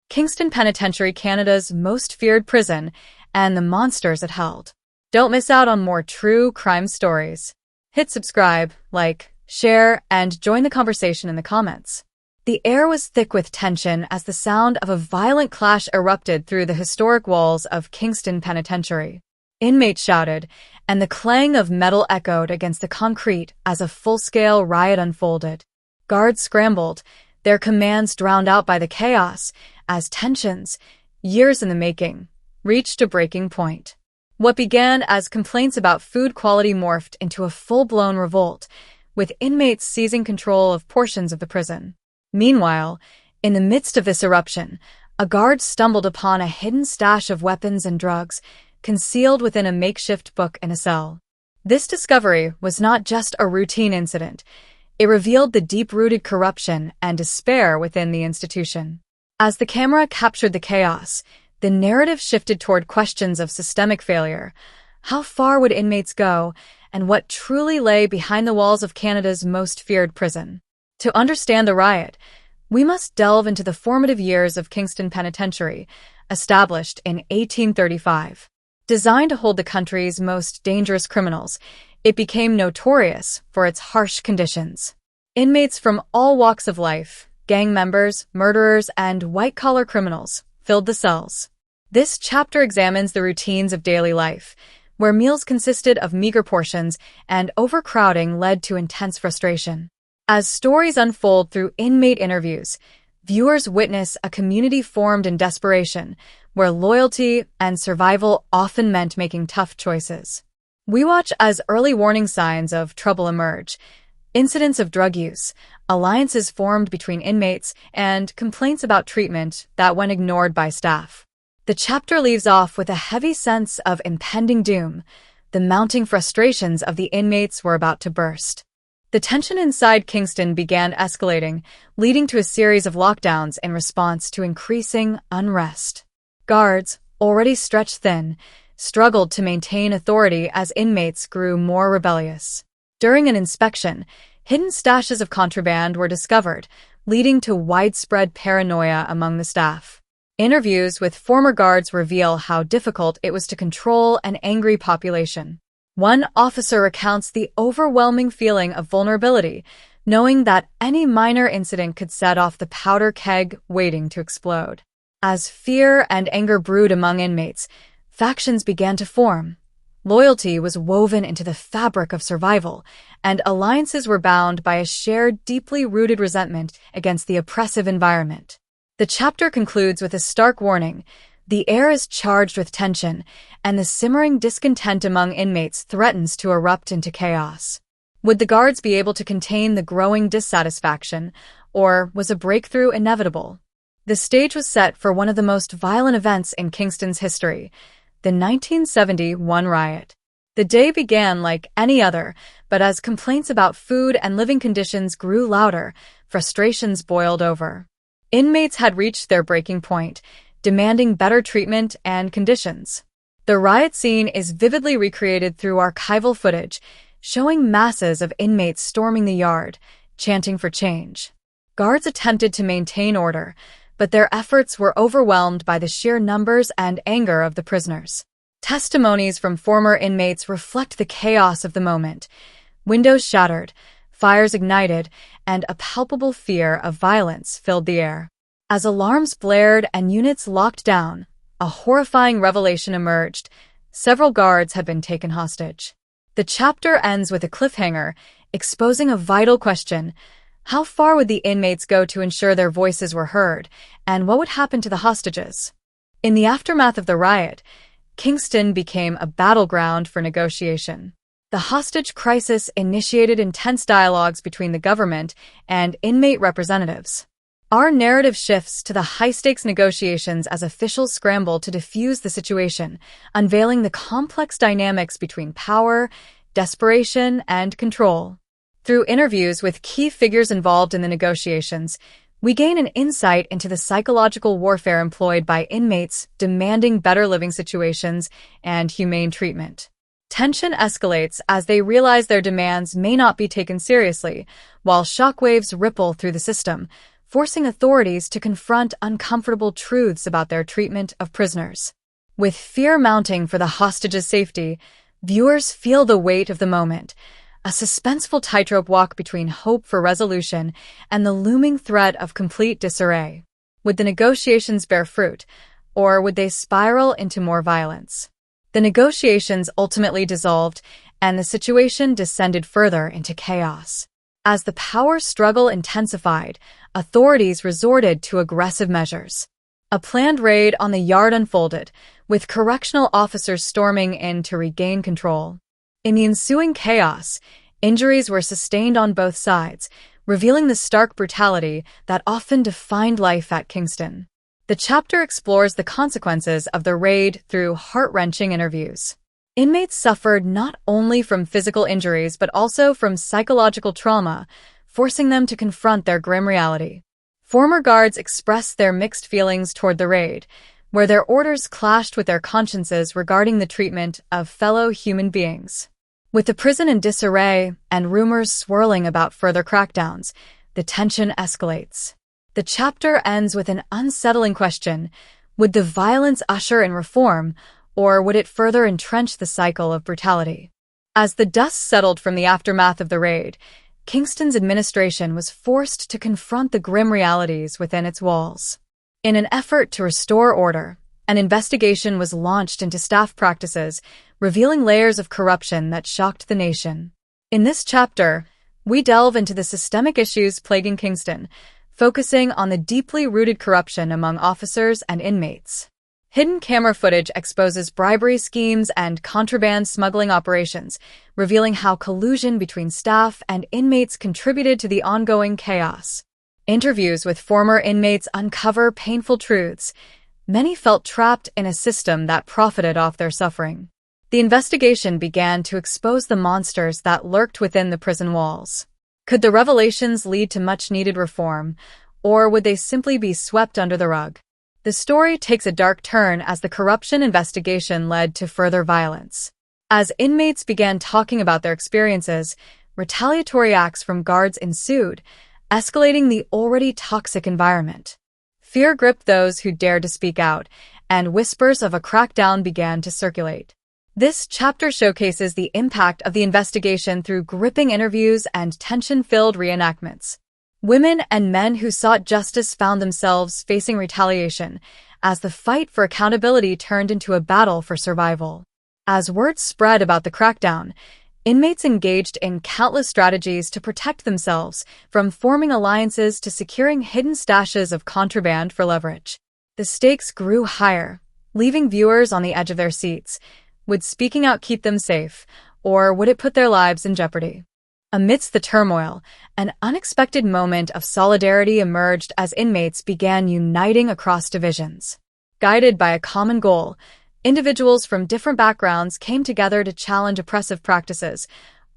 Kingston Penitentiary, Canada's most feared prison, and the monsters it held. Don't miss out on more true crime stories. Hit subscribe, like, share, and join the conversation in the comments. The air was thick with tension as the sound of a violent clash erupted through the historic walls of Kingston Penitentiary. Inmates shouted, and the clang of metal echoed against the concrete as a full-scale riot unfolded. Guards scrambled, their commands drowned out by the chaos, as tensions, years in the making, reached a breaking point. What began as complaints about food quality morphed into a full-blown revolt, with inmates seizing control of portions of the prison. Meanwhile, in the midst of this eruption, a guard stumbled upon a hidden stash of weapons and drugs, concealed within a makeshift book in a cell. This discovery was not just a routine incident. It revealed the deep-rooted corruption and despair within the institution. As the camera captured the chaos, the narrative shifted toward questions of systemic failure. How far would inmates go, and what truly lay behind the walls of Canada's most feared prison? To understand the riot, we must delve into the formative years of Kingston Penitentiary, established in 1835. Designed to hold the country's most dangerous criminals, it became notorious for its harsh conditions. Inmates from all walks of life, gang members, murderers, and white-collar criminals, filled the cells. This chapter examines the routines of daily life, where meals consisted of meager portions and overcrowding led to intense frustration. As stories unfold through inmate interviews, viewers witness a community formed in desperation, where loyalty and survival often meant making tough choices. We watch as early warning signs of trouble emerge, incidents of drug use, alliances formed between inmates, and complaints about treatment that went ignored by staff. The chapter leaves off with a heavy sense of impending doom. The mounting frustrations of the inmates were about to burst. The tension inside Kingston began escalating, leading to a series of lockdowns in response to increasing unrest. Guards, already stretched thin, struggled to maintain authority as inmates grew more rebellious. During an inspection, hidden stashes of contraband were discovered, leading to widespread paranoia among the staff. Interviews with former guards reveal how difficult it was to control an angry population. One officer recounts the overwhelming feeling of vulnerability, knowing that any minor incident could set off the powder keg waiting to explode. As fear and anger brewed among inmates, factions began to form. Loyalty was woven into the fabric of survival, and alliances were bound by a shared, deeply rooted resentment against the oppressive environment. The chapter concludes with a stark warning. The air is charged with tension, and the simmering discontent among inmates threatens to erupt into chaos. Would the guards be able to contain the growing dissatisfaction, or was a breakthrough inevitable? The stage was set for one of the most violent events in Kingston's history, the 1971 riot. The day began like any other, but as complaints about food and living conditions grew louder, frustrations boiled over. Inmates had reached their breaking point, demanding better treatment and conditions. The riot scene is vividly recreated through archival footage, showing masses of inmates storming the yard, chanting for change. Guards attempted to maintain order, but their efforts were overwhelmed by the sheer numbers and anger of the prisoners. Testimonies from former inmates reflect the chaos of the moment. Windows shattered, fires ignited, and a palpable fear of violence filled the air. As alarms blared and units locked down, a horrifying revelation emerged. Several guards had been taken hostage. The chapter ends with a cliffhanger, exposing a vital question. How far would the inmates go to ensure their voices were heard, and what would happen to the hostages? In the aftermath of the riot, Kingston became a battleground for negotiation. The hostage crisis initiated intense dialogues between the government and inmate representatives. Our narrative shifts to the high-stakes negotiations as officials scramble to defuse the situation, unveiling the complex dynamics between power, desperation, and control. Through interviews with key figures involved in the negotiations, we gain an insight into the psychological warfare employed by inmates demanding better living situations and humane treatment. Tension escalates as they realize their demands may not be taken seriously, while shockwaves ripple through the system, forcing authorities to confront uncomfortable truths about their treatment of prisoners. With fear mounting for the hostages' safety, viewers feel the weight of the moment, a suspenseful tightrope walk between hope for resolution and the looming threat of complete disarray. Would the negotiations bear fruit, or would they spiral into more violence? The negotiations ultimately dissolved, and the situation descended further into chaos. As the power struggle intensified, authorities resorted to aggressive measures. A planned raid on the yard unfolded, with correctional officers storming in to regain control. In the ensuing chaos, injuries were sustained on both sides, revealing the stark brutality that often defined life at Kingston. The chapter explores the consequences of the raid through heart-wrenching interviews. Inmates suffered not only from physical injuries but also from psychological trauma, forcing them to confront their grim reality. Former guards expressed their mixed feelings toward the raid, where their orders clashed with their consciences regarding the treatment of fellow human beings. With the prison in disarray and rumors swirling about further crackdowns, the tension escalates. The chapter ends with an unsettling question: would the violence usher in reform, or would it further entrench the cycle of brutality? As the dust settled from the aftermath of the raid, Kingston's administration was forced to confront the grim realities within its walls. In an effort to restore order, an investigation was launched into staff practices, revealing layers of corruption that shocked the nation. In this chapter, we delve into the systemic issues plaguing Kingston, focusing on the deeply rooted corruption among officers and inmates. Hidden camera footage exposes bribery schemes and contraband smuggling operations, revealing how collusion between staff and inmates contributed to the ongoing chaos. Interviews with former inmates uncover painful truths. Many felt trapped in a system that profited off their suffering. The investigation began to expose the monsters that lurked within the prison walls. Could the revelations lead to much-needed reform, or would they simply be swept under the rug? The story takes a dark turn as the corruption investigation led to further violence. As inmates began talking about their experiences, retaliatory acts from guards ensued, escalating the already toxic environment. Fear gripped those who dared to speak out, and whispers of a crackdown began to circulate. This chapter showcases the impact of the investigation through gripping interviews and tension-filled reenactments. Women and men who sought justice found themselves facing retaliation, as the fight for accountability turned into a battle for survival. As word spread about the crackdown, inmates engaged in countless strategies to protect themselves, from forming alliances to securing hidden stashes of contraband for leverage. The stakes grew higher, leaving viewers on the edge of their seats. Would speaking out keep them safe, or would it put their lives in jeopardy? Amidst the turmoil, an unexpected moment of solidarity emerged as inmates began uniting across divisions. Guided by a common goal, individuals from different backgrounds came together to challenge oppressive practices,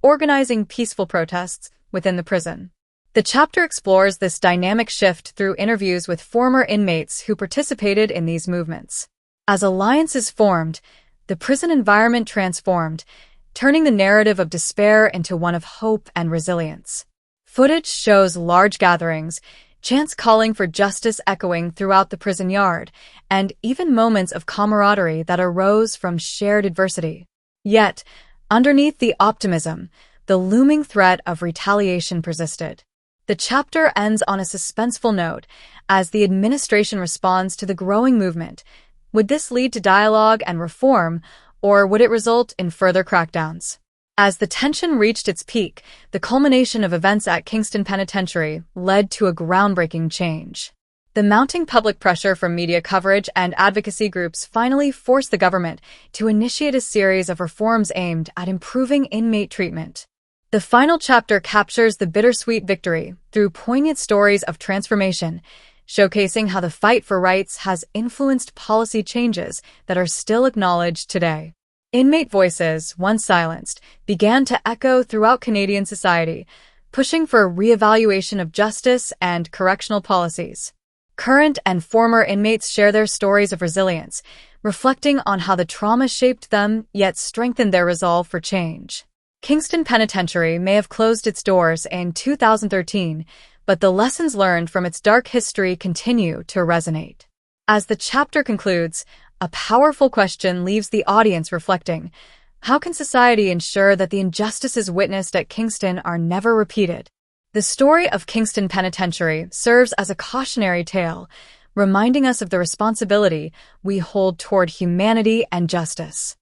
organizing peaceful protests within the prison. The chapter explores this dynamic shift through interviews with former inmates who participated in these movements. As alliances formed, the prison environment transformed, turning the narrative of despair into one of hope and resilience. Footage shows large gatherings, chants calling for justice echoing throughout the prison yard, and even moments of camaraderie that arose from shared adversity. Yet, underneath the optimism, the looming threat of retaliation persisted. The chapter ends on a suspenseful note as the administration responds to the growing movement. Would this lead to dialogue and reform, or would it result in further crackdowns? As the tension reached its peak, the culmination of events at Kingston Penitentiary led to a groundbreaking change. The mounting public pressure from media coverage and advocacy groups finally forced the government to initiate a series of reforms aimed at improving inmate treatment. The final chapter captures the bittersweet victory through poignant stories of transformation, showcasing how the fight for rights has influenced policy changes that are still acknowledged today. Inmate voices, once silenced, began to echo throughout Canadian society, pushing for a reevaluation of justice and correctional policies. Current and former inmates share their stories of resilience, reflecting on how the trauma shaped them yet strengthened their resolve for change. Kingston Penitentiary may have closed its doors in 2013, but the lessons learned from its dark history continue to resonate. As the chapter concludes, a powerful question leaves the audience reflecting. How can society ensure that the injustices witnessed at Kingston are never repeated? The story of Kingston Penitentiary serves as a cautionary tale, reminding us of the responsibility we hold toward humanity and justice.